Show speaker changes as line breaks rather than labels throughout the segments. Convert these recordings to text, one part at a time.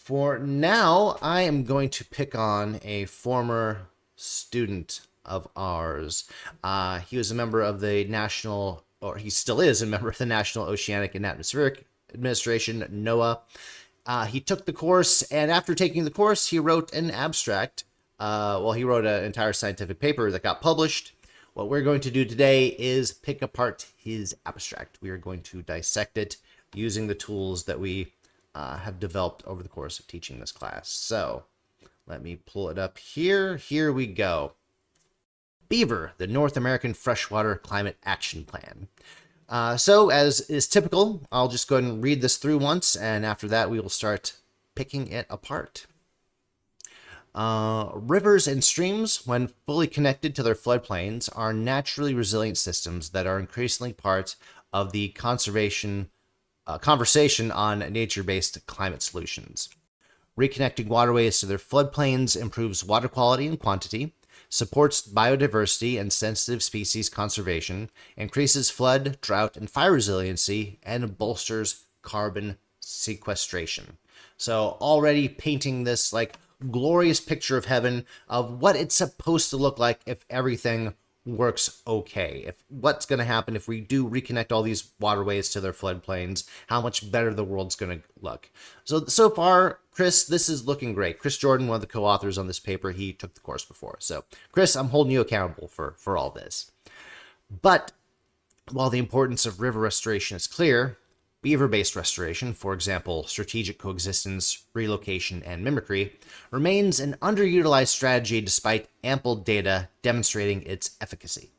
For now, I am going to pick on a former student of ours. He was a member of the National, or he still is a member of the National Oceanic and Atmospheric Administration, NOAA. He took the course, and after taking the course, he wrote an abstract. He wrote an entire scientific paper that got published. What we're going to do today is pick apart his abstract. We are going to dissect it using the tools that we have developed over the course of teaching this class. So let me pull it up here. Here we go. Beaver, the North American Freshwater Climate Action Plan. So as is typical, I'll just go ahead and read this through once, and after that we will start picking it apart. Rivers and streams, when fully connected to their floodplains, are naturally resilient systems that are increasingly part of the conversation on nature-based climate solutions. Reconnecting waterways to their floodplains improves water quality and quantity, supports biodiversity and sensitive species conservation, increases flood, drought, and fire resiliency, and bolsters carbon sequestration. So already painting this like glorious picture of heaven of what it's supposed to look like if everything works okay. If what's going to happen if we do reconnect all these waterways to their floodplains, how much better the world's going to look. So far, Chris, this is looking great. Chris Jordan, one of the co-authors on this paper, he took the course before. So Chris, I'm holding you accountable for all this. But while the importance of river restoration is clear, beaver-based restoration, for example, strategic coexistence, relocation, and mimicry, remains an underutilized strategy despite ample data demonstrating its efficacy.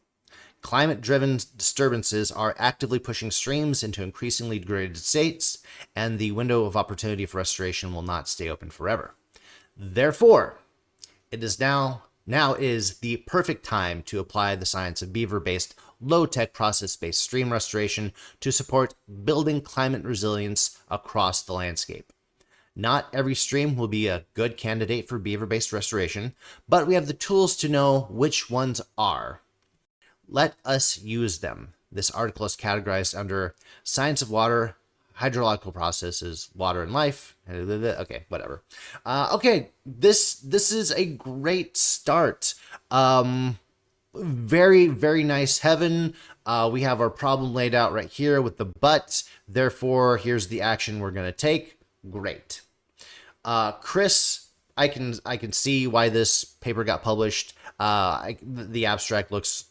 Climate-driven disturbances are actively pushing streams into increasingly degraded states, and the window of opportunity for restoration will not stay open forever. Therefore, it is now is the perfect time to apply the science of beaver-based, low-tech, process-based stream restoration to support building climate resilience across the landscape. Not every stream will be a good candidate for beaver-based restoration, but we have the tools to know which ones are. Let us use them. This article is categorized under Science of Water, Hydrological Processes, Water and Life. Okay, whatever. Okay, this is a great start. Very, very nice heaven. We have our problem laid out right here with the but. Therefore, here's the action we're going to take. Great. Chris, I can see why this paper got published. The abstract looks,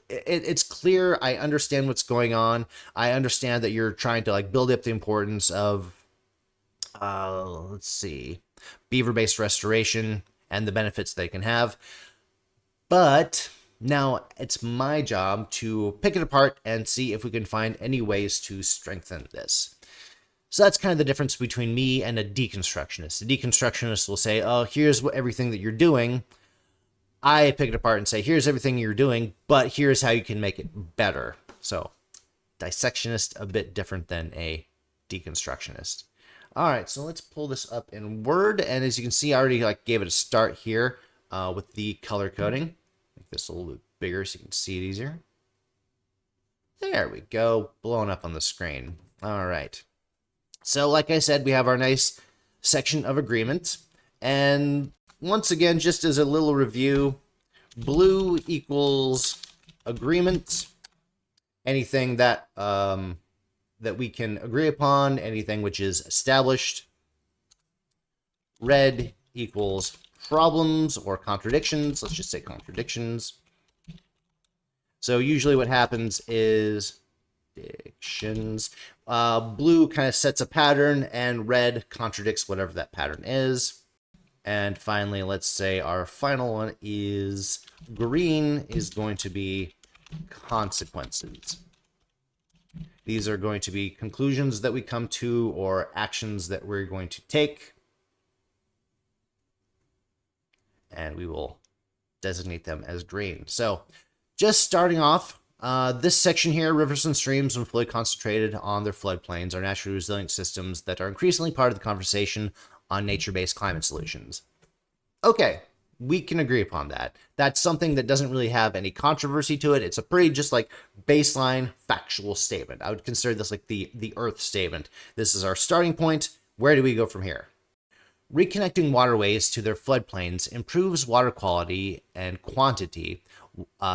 it's clear. I understand what's going on. I understand that you're trying to like build up the importance of, let's see, beaver-based restoration and the benefits they can have. But now it's my job to pick it apart and see if we can find any ways to strengthen this. So that's kind of the difference between me and a deconstructionist. A deconstructionist will say, oh, here's everything that you're doing. I pick it apart and say, here's everything you're doing, but here's how you can make it better. So dissectionist, a bit different than a deconstructionist. All right, so let's pull this up in Word. And as you can see, I already gave it a start here with the color coding. Make this a little bit bigger so you can see it easier. There we go, blowing up on the screen. All right. So like I said, we have our nice section of agreement. And once again, just as a little review, blue equals agreement. Anything that that we can agree upon, anything which is established. Red equals problems or contradictions. Let's just say contradictions. So usually what happens is blue kind of sets a pattern and red contradicts whatever that pattern is. And finally, let's say our final one is green is going to be consequences. These are going to be conclusions that we come to or actions that we're going to take. And we will designate them as green. So just starting off, this section here, rivers and streams, when fully concentrated on their floodplains, are naturally resilient systems that are increasingly part of the conversation on nature-based climate solutions. Okay, we can agree upon that. That's something that doesn't really have any controversy to it. It's a pretty just like baseline factual statement. I would consider this like the Earth statement. This is our starting point. Where do we go from here? Reconnecting waterways to their floodplains improves water quality and quantity,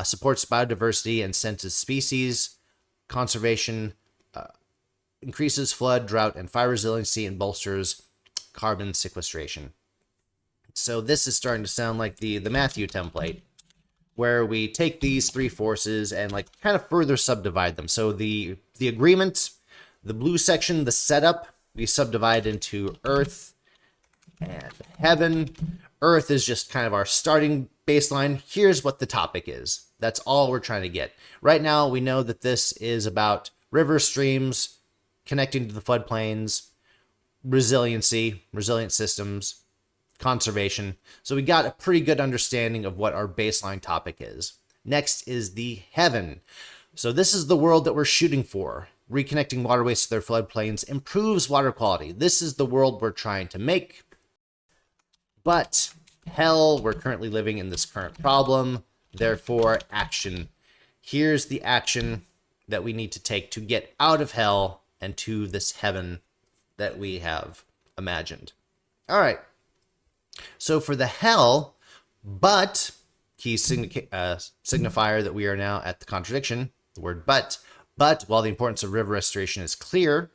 supports biodiversity and sensitive species conservation, increases flood, drought, and fire resiliency, and bolsters carbon sequestration. So this is starting to sound like the Matthew template, where we take these three forces and like kind of further subdivide them. So the agreement, the blue section, the setup, we subdivide into earth and heaven. Earth is just kind of our starting baseline. Here's what the topic is. That's all we're trying to get. Right now, we know that this is about river streams connecting to the floodplains, resiliency, resilient systems, conservation. So we got a pretty good understanding of what our baseline topic is. Next is the heaven. So this is the world that we're shooting for. Reconnecting waterways to their floodplains improves water quality. This is the world we're trying to make. But hell, we're currently living in this current problem. Therefore, action. Here's the action that we need to take to get out of hell and to this heaven that we have imagined. All right. So for the hell, but, key signifier that we are now at the contradiction, the word but, while the importance of river restoration is clear,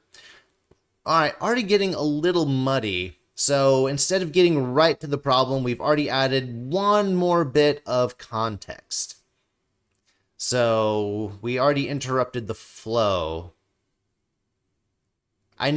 all right, already getting a little muddy. So instead of getting right to the problem, we've already added one more bit of context. So we already interrupted the flow. We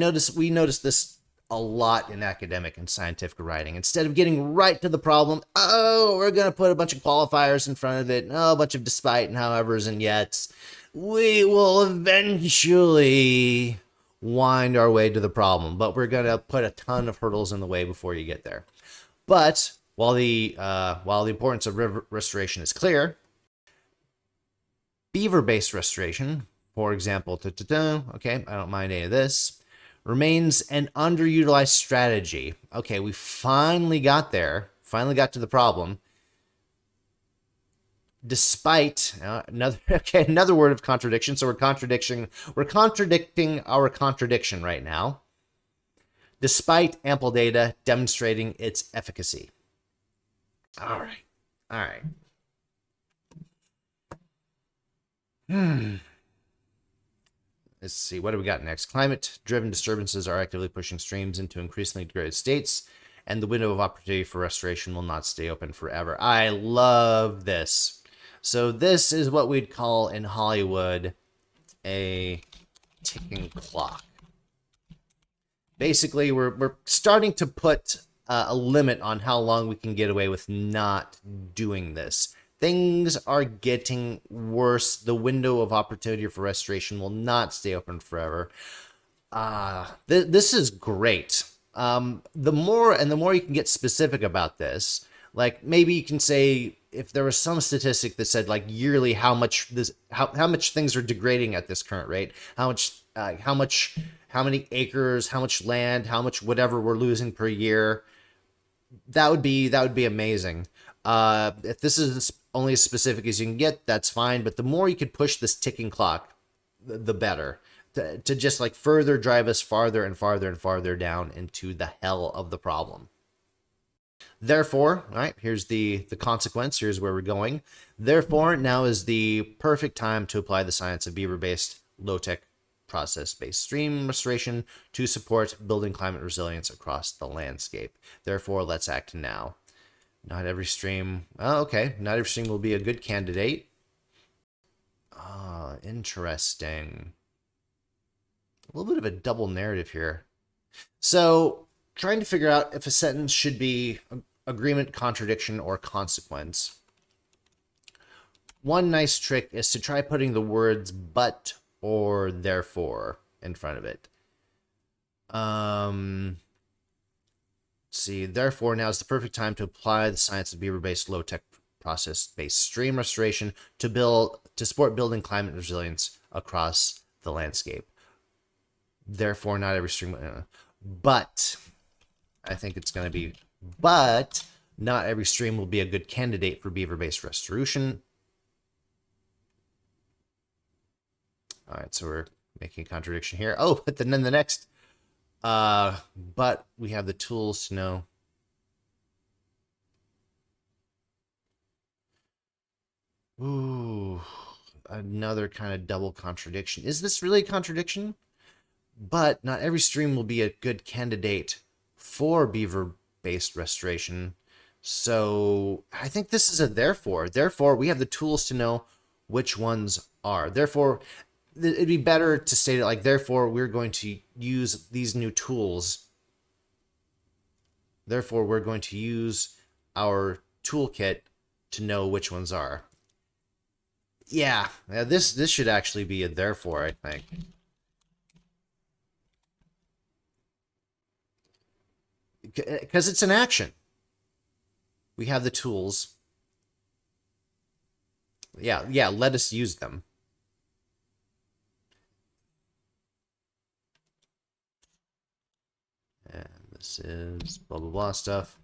noticed this a lot in academic and scientific writing. Instead of getting right to the problem, we're going to put a bunch of qualifiers in front of it, a bunch of despite and howevers and yets. We will eventually wind our way to the problem, but we're going to put a ton of hurdles in the way before you get there. But while the importance of river restoration is clear, beaver-based restoration, for example, okay, I don't mind any of this, remains an underutilized strategy. Okay, we finally got there, finally got to the problem. Despite another word of contradiction. So we're contradicting our contradiction right now. Despite ample data demonstrating its efficacy. All right. Let's see, what do we got next? Climate-driven disturbances are actively pushing streams into increasingly degraded states, and the window of opportunity for restoration will not stay open forever. I love this. So this is what we'd call in Hollywood a ticking clock. Basically, we're starting to put a limit on how long we can get away with not doing this. Things are getting worse. The window of opportunity for restoration will not stay open forever. This is great. The more you can get specific about this, like maybe you can say if there was some statistic that said like yearly how much things are degrading at this current rate, how many acres, how much land, how much whatever we're losing per year. That would be amazing. If this is only as specific as you can get, that's fine. But the more you could push this ticking clock, the better. To just like further drive us farther and farther and farther down into the hell of the problem. Therefore, all right, here's the consequence. Here's where we're going. Therefore, now is the perfect time to apply the science of beaver-based, low-tech, process-based stream restoration to support building climate resilience across the landscape. Therefore, let's act now. Not every stream... Oh, okay. Not every stream will be a good candidate. Ah, interesting. A little bit of a double narrative here. So, trying to figure out if a sentence should be agreement, contradiction, or consequence. One nice trick is to try putting the words but or therefore in front of it. Let's see, therefore now is the perfect time to apply the science of beaver-based, low-tech, process-based stream restoration to support building climate resilience across the landscape. Therefore, not every stream... but... I think it's going to be, but not every stream will be a good candidate for beaver-based restoration. All right, so we're making a contradiction here. Oh, but then the next, but we have the tools to know Ooh, another kind of double contradiction. Is this really a contradiction? But not every stream will be a good candidate for beaver-based restoration. So I think this is a therefore. Therefore, we have the tools to know which ones are. Therefore, it'd be better to state it like, therefore, we're going to use these new tools. Therefore, we're going to use our toolkit to know which ones are. Yeah, this should actually be a therefore, I think. Because it's an action. We have the tools. Yeah, let us use them. And this is blah, blah, blah stuff.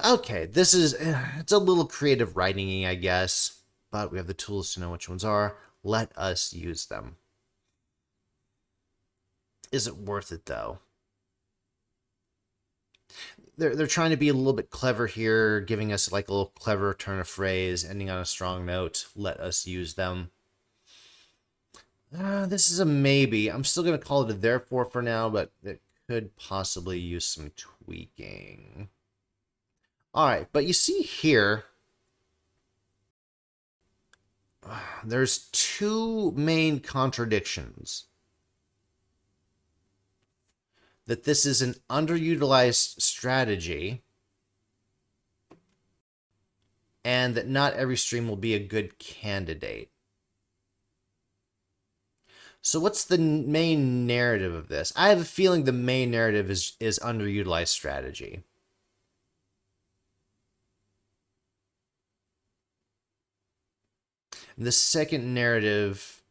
Okay, this is, it's a little creative writing-y, I guess, but we have the tools to know which ones are. Let us use them. Is it worth it, though? They're trying to be a little bit clever here, giving us like a little clever turn of phrase, ending on a strong note. Let us use them. This is a maybe. I'm still going to call it a therefore for now, but it could possibly use some tweaking. All right, but you see here, there's two main contradictions. That this is an underutilized strategy, and that not every stream will be a good candidate. So what's the main narrative of this? I have a feeling the main narrative is underutilized strategy. And the second narrative,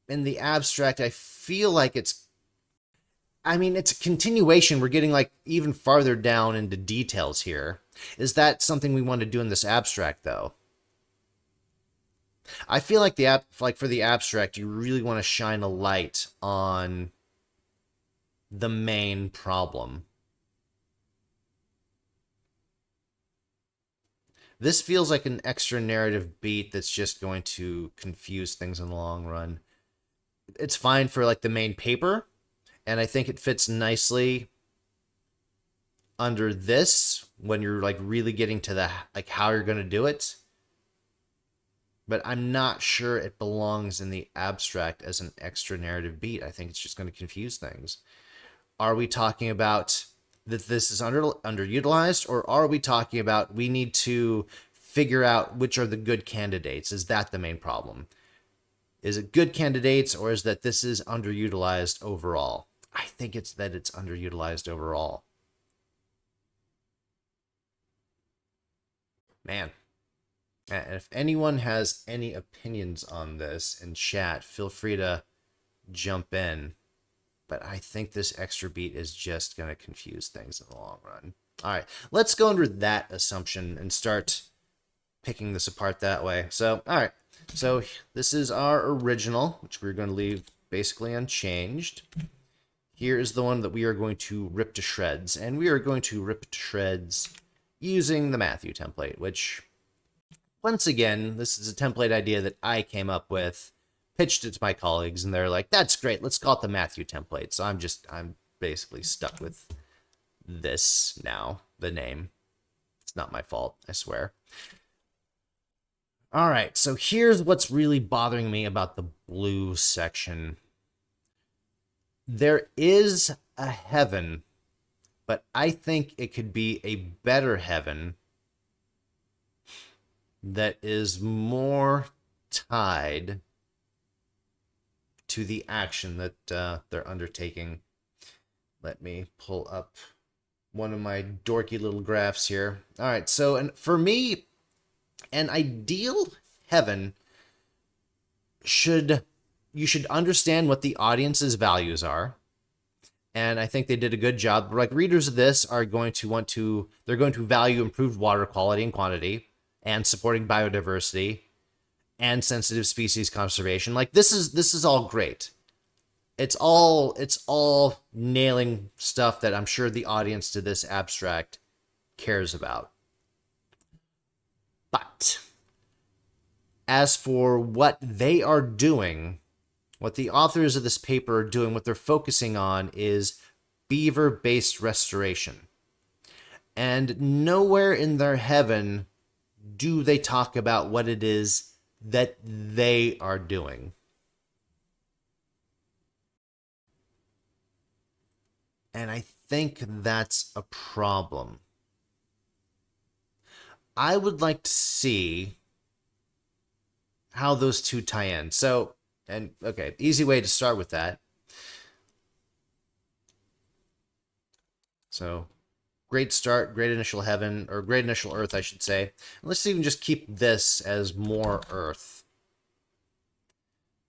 in the abstract, I feel like it's a continuation. We're getting like even farther down into details here. Is that something we want to do in this abstract, though? I feel like for the abstract, you really want to shine a light on the main problem. This feels like an extra narrative beat that's just going to confuse things in the long run. It's fine for like the main paper, and I think it fits nicely under this when you're like really getting to the like how you're going to do it. But I'm not sure it belongs in the abstract as an extra narrative beat. I think it's just going to confuse things. Are we talking about that this is underutilized, or are we talking about we need to figure out which are the good candidates? Is that the main problem? Is it good candidates, or is that this is underutilized overall? I think it's that it's underutilized overall. Man. And if anyone has any opinions on this in chat, feel free to jump in. But I think this extra beat is just going to confuse things in the long run. All right, let's go under that assumption and start picking this apart that way. So, all right. So this is our original, which we're going to leave basically unchanged. Here is the one that we are going to rip to shreds. And we are going to rip to shreds using the Matthew template, which, once again, this is a template idea that I came up with, pitched it to my colleagues, and they're like, that's great, let's call it the Matthew template. So I'm basically stuck with this now, the name. It's not my fault, I swear. All right, so here's what's really bothering me about the blue section. There is a heaven, but I think it could be a better heaven that is more tied to the action that they're undertaking. Let me pull up one of my dorky little graphs here. All right, so and for me, an ideal heaven you should understand what the audience's values are. And I think they did a good job. Like, readers of this are going to they're going to value improved water quality and quantity and supporting biodiversity and sensitive species conservation. Like, this is all great. It's all nailing stuff that I'm sure the audience to this abstract cares about. But as for what they are doing, what the authors of this paper are doing, what they're focusing on is beaver-based restoration. And nowhere in their heaven do they talk about what it is that they are doing. And I think that's a problem. I would like to see how those two tie in. So, and okay, easy way to start with that. So, great start, great initial heaven, or great initial earth, I should say. And let's even just keep this as more earth.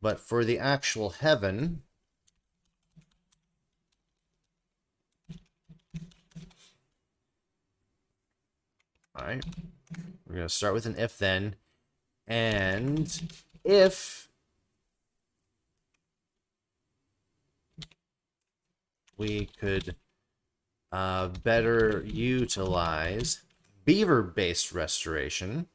But for the actual heaven, all right, we're going to start with an if then. And if we could better utilize beaver-based restoration,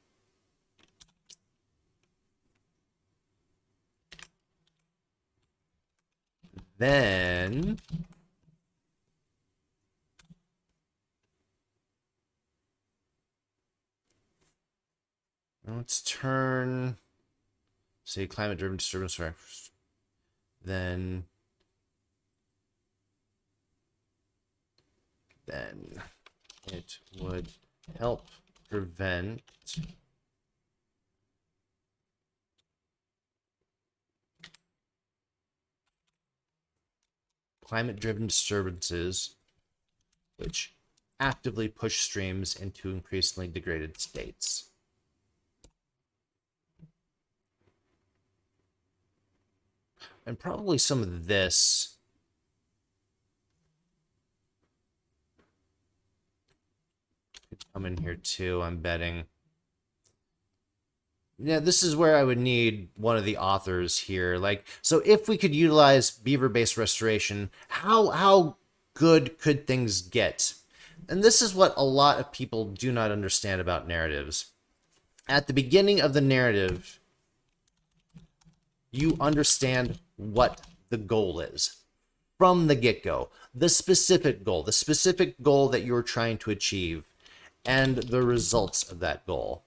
then let's turn, say, climate-driven disturbance first. Then it would help prevent climate-driven disturbances which actively push streams into increasingly degraded states. And probably some of this could come in here too, I'm betting. Yeah, this is where I would need one of the authors here. Like, so if we could utilize beaver-based restoration, how good could things get? And this is what a lot of people do not understand about narratives. At the beginning of the narrative, you understand what the goal is from the get-go. The specific goal that you're trying to achieve, and the results of that goal.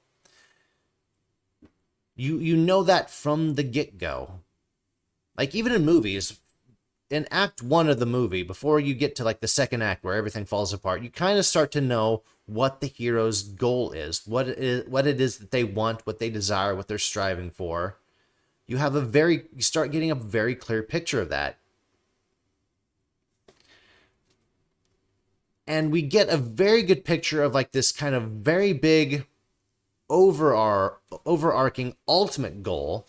You know that from the get-go. Like, even in movies, in Act 1 of the movie, before you get to, like, the second act where everything falls apart, you kind of start to know what the hero's goal is, what it is that they want, what they desire, what they're striving for. You start getting a very clear picture of that. And we get a very good picture of, like, this kind of very big overarching ultimate goal,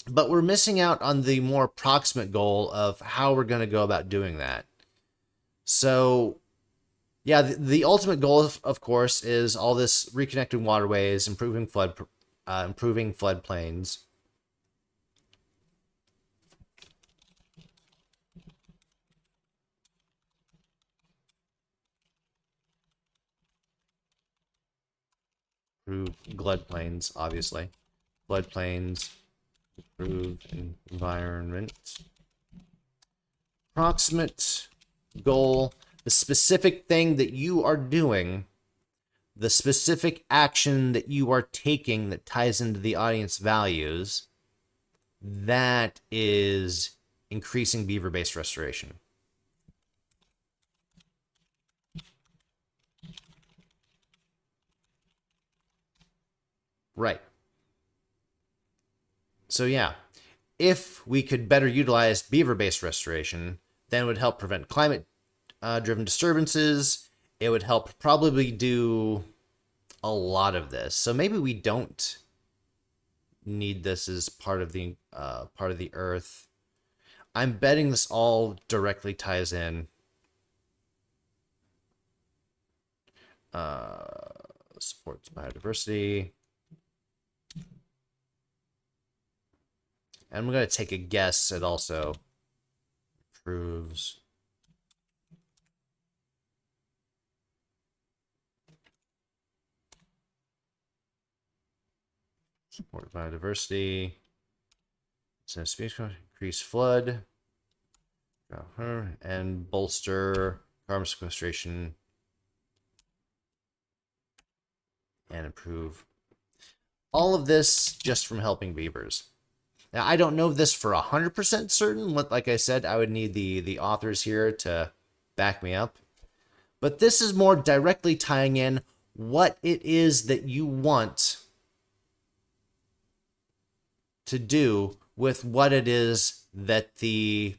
but we're missing out on the more proximate goal of how we're going to go about doing that. So, yeah, the ultimate goal, of course, is all this reconnecting waterways, improving floodplains. Improve floodplains, obviously. Floodplains, improve environment. Proximate goal, the specific thing that you are doing, the specific action that you are taking that ties into the audience values, that is increasing beaver-based restoration. Right. So yeah, if we could better utilize beaver-based restoration, then it would help prevent climate-driven disturbances. It would help probably do a lot of this. So maybe we don't need this as part of the Earth. I'm betting this all directly ties in. Supports biodiversity. And I'm going to take a guess it also improves Support biodiversity. Increase flood. And bolster carbon sequestration. And improve. All of this just from helping beavers. Now, I don't know this for 100% certain. Like I said, I would need the authors here to back me up. But this is more directly tying in what it is that you want to do with what it is that the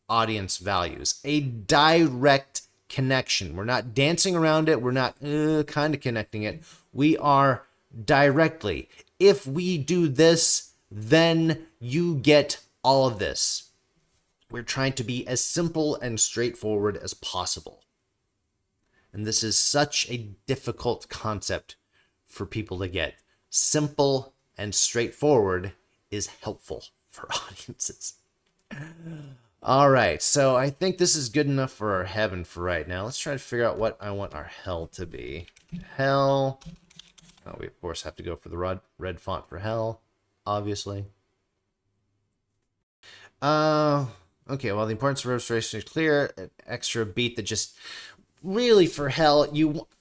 audience values. A direct connection. We're not dancing around it. We're not kind of connecting it. We are directly. If we do this, then you get all of this. We're trying to be as simple and straightforward as possible. And this is such a difficult concept for people to get. Simple and straightforward is helpful for audiences. All right, so I think this is good enough for our heaven for right now. Let's try to figure out what I want our hell to be. Hell. Oh, we, of course, have to go for the red font for hell, obviously. Okay, well, the importance of restoration is clear. An extra beat that just... Really, for hell,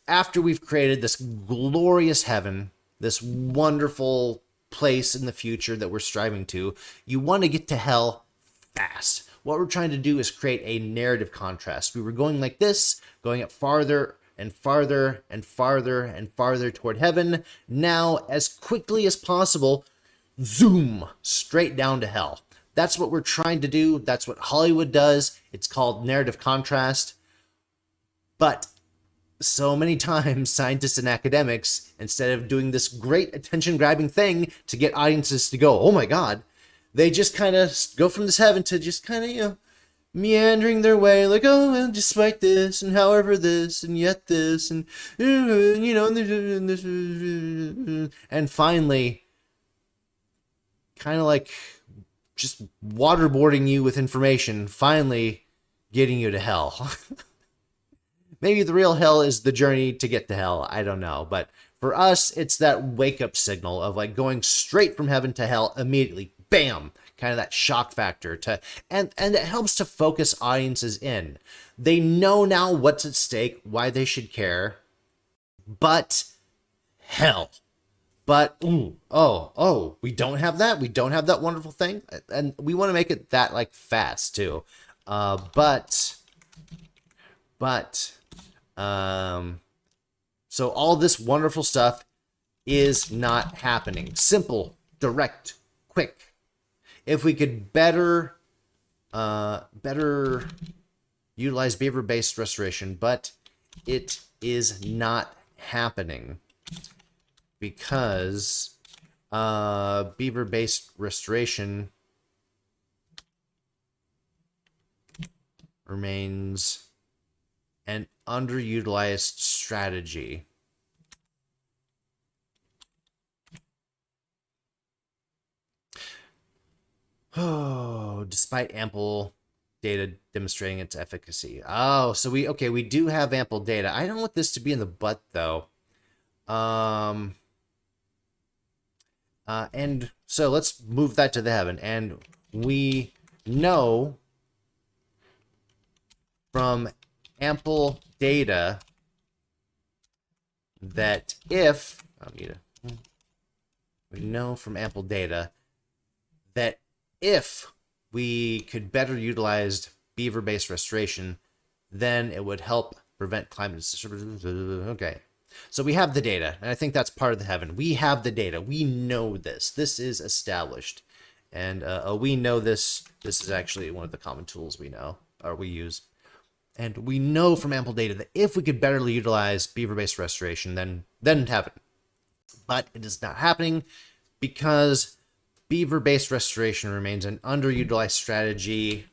after we've created this glorious heaven, this wonderful place in the future that we're striving to, you want to get to hell fast. What we're trying to do is create a narrative contrast. We were going like this, going up farther and farther and farther and farther toward heaven. Now, as quickly as possible, zoom, straight down to hell. That's what we're trying to do. That's what Hollywood does. It's called narrative contrast. But so many times, scientists and academics, instead of doing this great attention-grabbing thing to get audiences to go, oh my god, they just kind of go from this heaven to just kind of, you know, meandering their way, like, oh, well, despite this, and however this, and yet this, and, you know, and finally, kind of like just waterboarding you with information, finally getting you to hell. Maybe the real hell is the journey to get to hell. I don't know. But for us, it's that wake-up signal of like going straight from heaven to hell immediately. Bam! Kind of that shock factor. And it helps to focus audiences in. They know now what's at stake, why they should care. But hell. But, we don't have that. We don't have that wonderful thing. And we want to make it that, like, fast, too. So all this wonderful stuff is not happening. Simple, direct, quick. If we could better utilize beaver-based restoration, but it is not happening because beaver-based restoration remains an underutilized strategy. Oh, despite ample data demonstrating its efficacy. Oh, so we do have ample data. I don't want this to be in the butt though. And so let's move that to the heaven. And we know from ample data that if we know from ample data that if we could better utilize beaver-based restoration, then it would help prevent climate. Okay, so we have the data, and I think that's part of the heaven. We have the data. We know this. This is established, and we know this. This is actually one of the common tools we know or we use. And we know from ample data that if we could better utilize beaver-based restoration, then heaven. But it is not happening because beaver-based restoration remains an underutilized strategy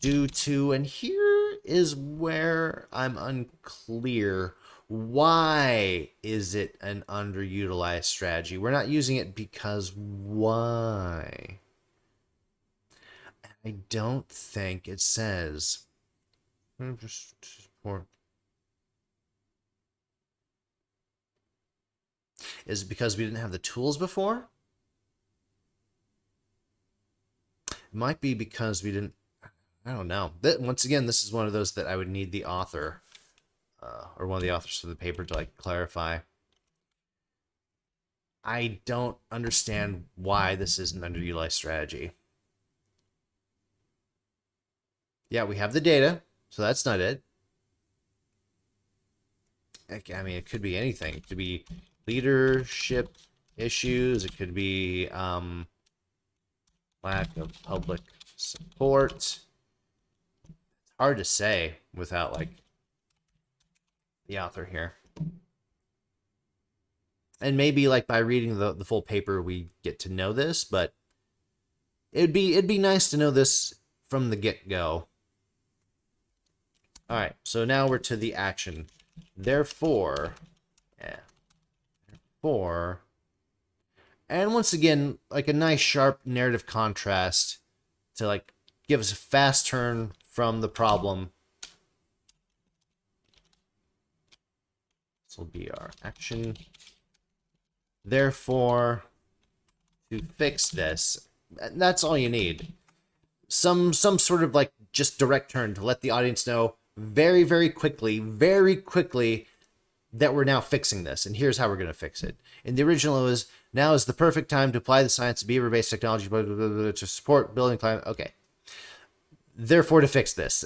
due to, and here is where I'm unclear, why is it an underutilized strategy? We're not using it because why? I don't think it says... Is it because we didn't have the tools before? It might be because we didn't, I don't know. Once again, this is one of those that I would need the author, or one of the authors for the paper to like clarify. I don't understand why this is an underutilized strategy. Yeah, we have the data, so that's not it. I mean, it could be anything. It could be leadership issues. It could be lack of public support. It's hard to say without like the author here. And maybe like by reading the full paper we get to know this, but it'd be nice to know this from the get-go. All right, so now we're to the action. Therefore, and once again, like a nice sharp narrative contrast to like give us a fast turn from the problem. This will be our action. Therefore, to fix this, that's all you need. Some sort of like just direct turn to let the audience know very quickly that we're now fixing this, and here's how we're going to fix it. In the original, it was, now is the perfect time to apply the science of beaver-based technology to support building climate. Okay. Therefore, to fix this.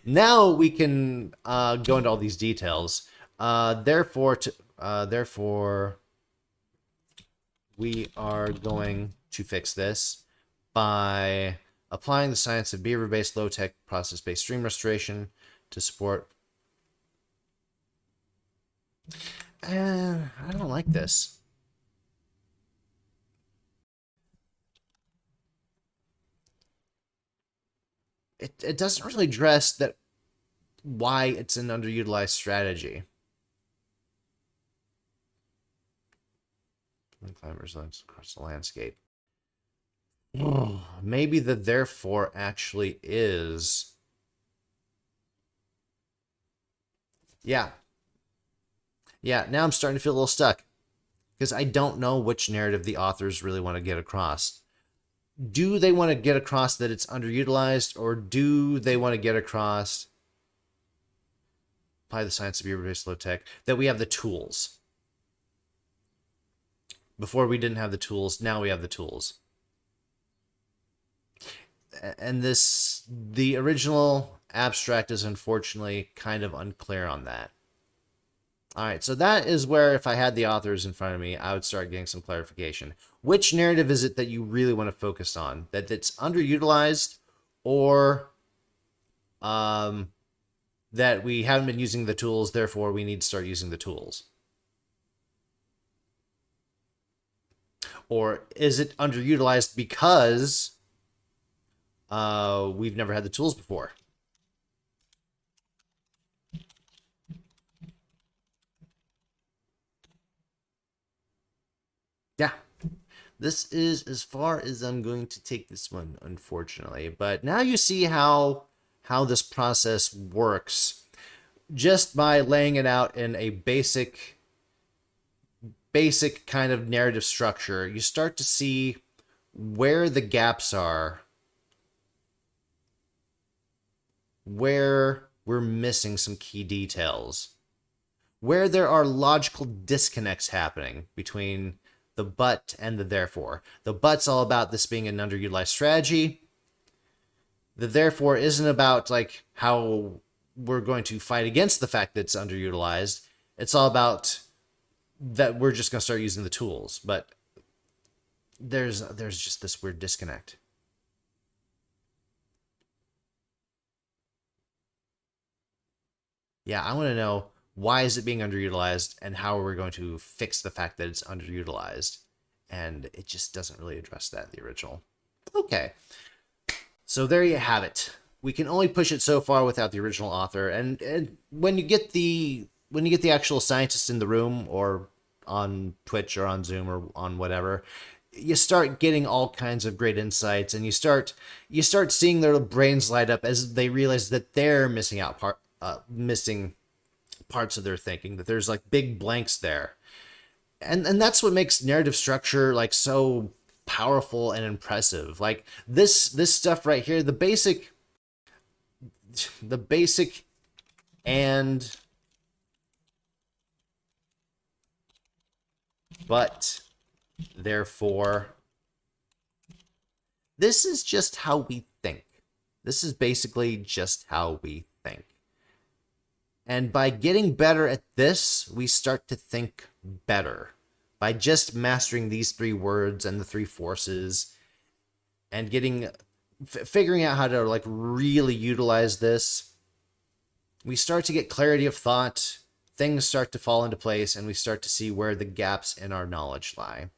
Now we can go into all these details. Therefore, we are going to fix this by applying the science of beaver-based low-tech process-based stream restoration to support. I don't like this. It doesn't really address that why it's an underutilized strategy. Climate resilience across the landscape. Maybe the therefore actually is. Yeah, now I'm starting to feel a little stuck because I don't know which narrative the authors really want to get across. Do they want to get across that it's underutilized, or do they want to get across, apply the science of beaver-based low tech, that we have the tools? Before we didn't have the tools, now we have the tools. And the original abstract is unfortunately kind of unclear on that. All right, so that is where, if I had the authors in front of me, I would start getting some clarification. Which narrative is it that you really want to focus on? That it's underutilized, or that we haven't been using the tools, therefore we need to start using the tools? Or is it underutilized because we've never had the tools before? Yeah, this is as far as I'm going to take this one, unfortunately. But now you see how this process works just by laying it out in a basic kind of narrative structure. You start to see where the gaps are, where we're missing some key details, where there are logical disconnects happening between the but and the therefore. The but's all about this being an underutilized strategy. The therefore isn't about like how we're going to fight against the fact that it's underutilized. It's all about that we're just going to start using the tools. But there's just this weird disconnect. Yeah, I want to know, why is it being underutilized, and how are we going to fix the fact that it's underutilized? And it just doesn't really address that in the original. Okay, so there you have it. We can only push it so far without the original author, and when you get the actual scientists in the room, or on Twitch or on Zoom or on whatever, you start getting all kinds of great insights, and you start seeing their brains light up as they realize that they're missing parts of their thinking, that there's like big blanks there. And that's what makes narrative structure like so powerful and impressive. Like this stuff right here, the basic and but therefore, this is just how we think. This is basically just how we think. And by getting better at this, we start to think better. By just mastering these three words and the three forces and figuring out how to like really utilize this, we start to get clarity of thought, things start to fall into place, and we start to see where the gaps in our knowledge lie.